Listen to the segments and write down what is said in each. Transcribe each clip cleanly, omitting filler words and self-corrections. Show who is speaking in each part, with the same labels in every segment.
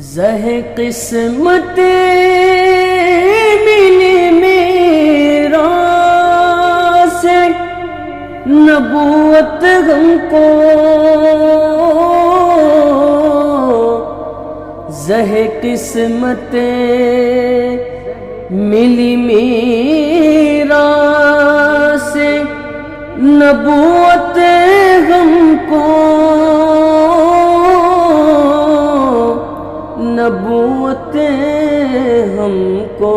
Speaker 1: زہ قسمت ملی میرا سے نبوت ہم کو، زہ قسمت ملی میرا سے نبوت ہم کو، نبوت ہم کو۔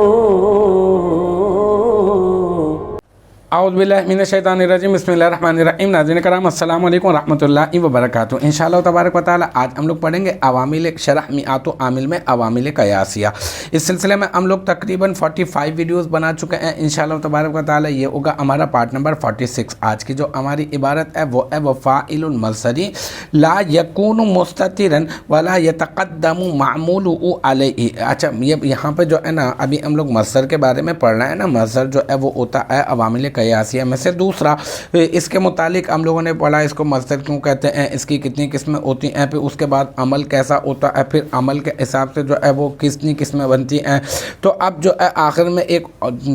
Speaker 2: اعوذ باللہ من الشیطان الرجیم، بسم اللہ الرحمن الرحیم۔ ناظرین کرام السلام علیکم ورحمۃ اللہ وبرکاتہ۔ انشاءاللہ تبارک و تعالی آج ہم لوگ پڑھیں گے عوامل شرح میعات و عامل میں عوامل قیاسیہ۔ اس سلسلے میں ہم لوگ تقریباً 45 ویڈیوز بنا چکے ہیں۔ انشاءاللہ تبارک و تعالی یہ ہوگا ہمارا پارٹ نمبر 46۔ آج کی جو ہماری عبارت ہے وہ ہے وفاعل مصدری لا یکون مستترا ولا یتقدم معموله علیہ۔ اچھا یہاں پہ جو ہے نا ابھی ہم لوگ مصدر کے بارے میں پڑھ رہے ہیں نا۔ مصدر جو ہے وہ ہوتا ہے عوامل قیاسیہ میں سے دوسرا۔ اس کے متعلق ہم لوگوں نے پڑھا اس کو مصدر کیوں کہتے ہیں، اس کی کتنی قسمیں ہوتی ہیں، پھر اس کے بعد عمل کیسا ہوتا ہے، پھر عمل کے حساب سے جو ہے وہ کتنی قسمیں بنتی ہیں۔ تو اب جو ہے آخر میں ایک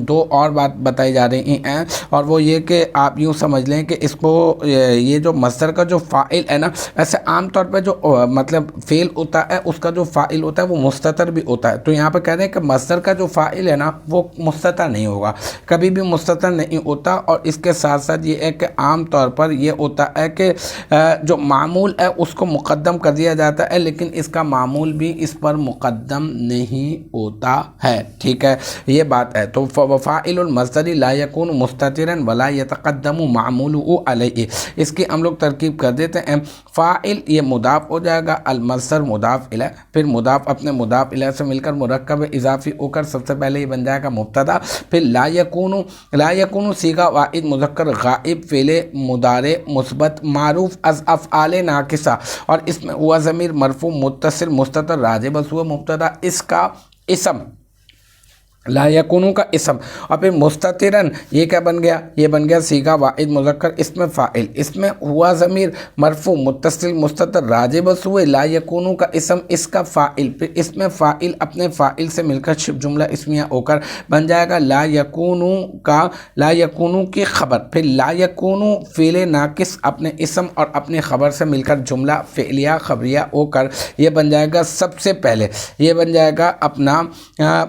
Speaker 2: دو اور بات بتائی جا رہی ہیں، اور وہ یہ کہ آپ یوں سمجھ لیں کہ اس کو یہ جو مصدر کا جو فاعل ہے نا، ایسے عام طور پہ جو مطلب فعل ہوتا ہے اس کا جو فاعل ہوتا ہے وہ مستتر بھی ہوتا ہے۔ تو یہاں پہ کہہ رہے ہیں کہ مصدر کا جو فاعل ہے نا وہ مستتر نہیں ہوگا، کبھی بھی مستتر نہیں ہوتا۔ اور اس کے ساتھ ساتھ یہ ہے کہ عام طور پر یہ ہوتا ہے کہ جو معمول ہے اس کو مقدم کر دیا جاتا ہے، لیکن اس کا معمول بھی اس پر مقدم نہیں ہوتا ہے، ٹھیک ہے، یہ بات ہے۔ تو وفاعل المصدر لا یکون مستترا ولا یتقدم معموله علیہ، اس کی ہم لوگ ترکیب کر دیتے ہیں۔ فاعل یہ مضاف ہو جائے گا، المصدر مضاف الیہ، پھر مضاف اپنے مضاف الیہ سے مل کر مرکب اضافی ہو کر سب سے پہلے یہ بن جائے گا مبتدا، پھر لا یکون صیغہ واحد مذکر غائب فعل مضارع مثبت معروف از افعال ناقصہ، اور اس میں ہوا ضمیر مرفوع متصل مستتر راجع بس ہوا مبتدا، اس کا اسم لا یکونو کا اسم، اور پھر مستترن یہ کیا بن گیا، یہ بن گیا صیغہ واحد مذکر اس میں فاعل، اس میں ہوا ضمیر مرفوع متصل مستتر راجع بس ہوئے لا یکونو کا اسم، اس کا فاعل، پھر اس میں فاعل اپنے فاعل سے مل کر شبہ جملہ اسمیہ ہو کر بن جائے گا لا یکونو کی خبر، پھر لا یکونو فعل ناقص اپنے اسم اور اپنے خبر سے مل کر جملہ فعلیہ خبریہ ہو کر یہ بن جائے گا سب سے پہلے یہ بن جائے گا اپنا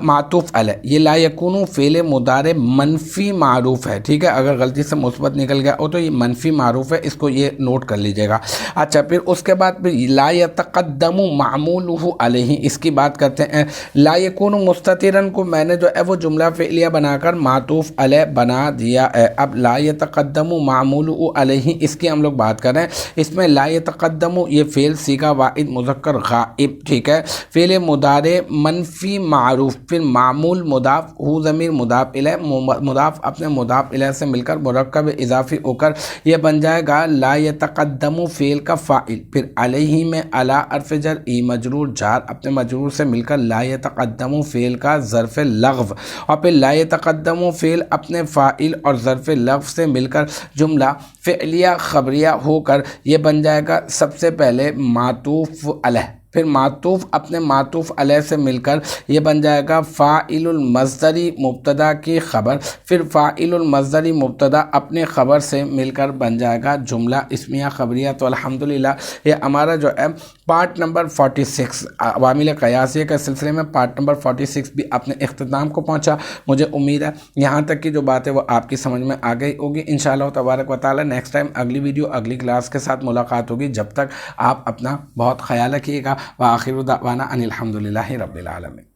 Speaker 2: معطوف علیہ۔ یہ لا یکونو فعل مضارع منفی معروف ہے، ٹھیک ہے، اگر غلطی سے مثبت نکل گیا ہو تو یہ منفی معروف ہے، اس کو یہ نوٹ کر لیجئے گا۔ اچھا پھر اس کے بعد پھر لا یتقدم معموله علیہ، اس کی بات کرتے ہیں۔ لا یکون مستترن کو میں نے جو ہے وہ جملہ فعلیہ بنا کر معطوف علیہ بنا دیا ہے۔ اب لا یتقدم معموله علیہ اس کی ہم لوگ بات کریں، اس میں لا یتقدم یہ فعل صیغہ واحد مذکر غائب، ٹھیک ہے، فعل مضارع منفی معروف، پھر معمول مضاف ہو ضمیر مضاف الیہ، مضاف اپنے مضاف الیہ سے مل کر مرکب اضافی ہو کر یہ بن جائے گا لا یتقدم فعل کا فاعل، پھر علیہ میں علی حرف جر ای مجرور جار اپنے مجرور سے مل کر لا یتقدم فعل کا ظرف لغو، اور پھر لا یتقدم فعل اپنے فاعل اور ظرف لغو سے مل کر جملہ فعلیہ خبریہ ہو کر یہ بن جائے گا سب سے پہلے معطوف علیہ، پھر معطوف اپنے معطوف علیہ سے مل کر یہ بن جائے گا فاعل المصدری مبتدا کی خبر، پھر فاعل المصدری مبتدا اپنے خبر سے مل کر بن جائے گا جملہ اسمیہ خبریہ۔ تو الحمدللہ یہ ہمارا جو ہے پارٹ نمبر 46 عوامل قیاسیہ کے سلسلے میں پارٹ نمبر 46 بھی اپنے اختتام کو پہنچا۔ مجھے امید ہے یہاں تک کی جو بات ہے وہ آپ کی سمجھ میں آ گئی ہوگی۔ انشاءاللہ تبارک و تعالی نیکسٹ ٹائم اگلی ویڈیو اگلی کلاس کے ساتھ ملاقات ہوگی۔ جب تک آپ اپنا بہت خیال رکھیے گا۔ وآخر دعوانا ان الحمدللہ رب العالمین۔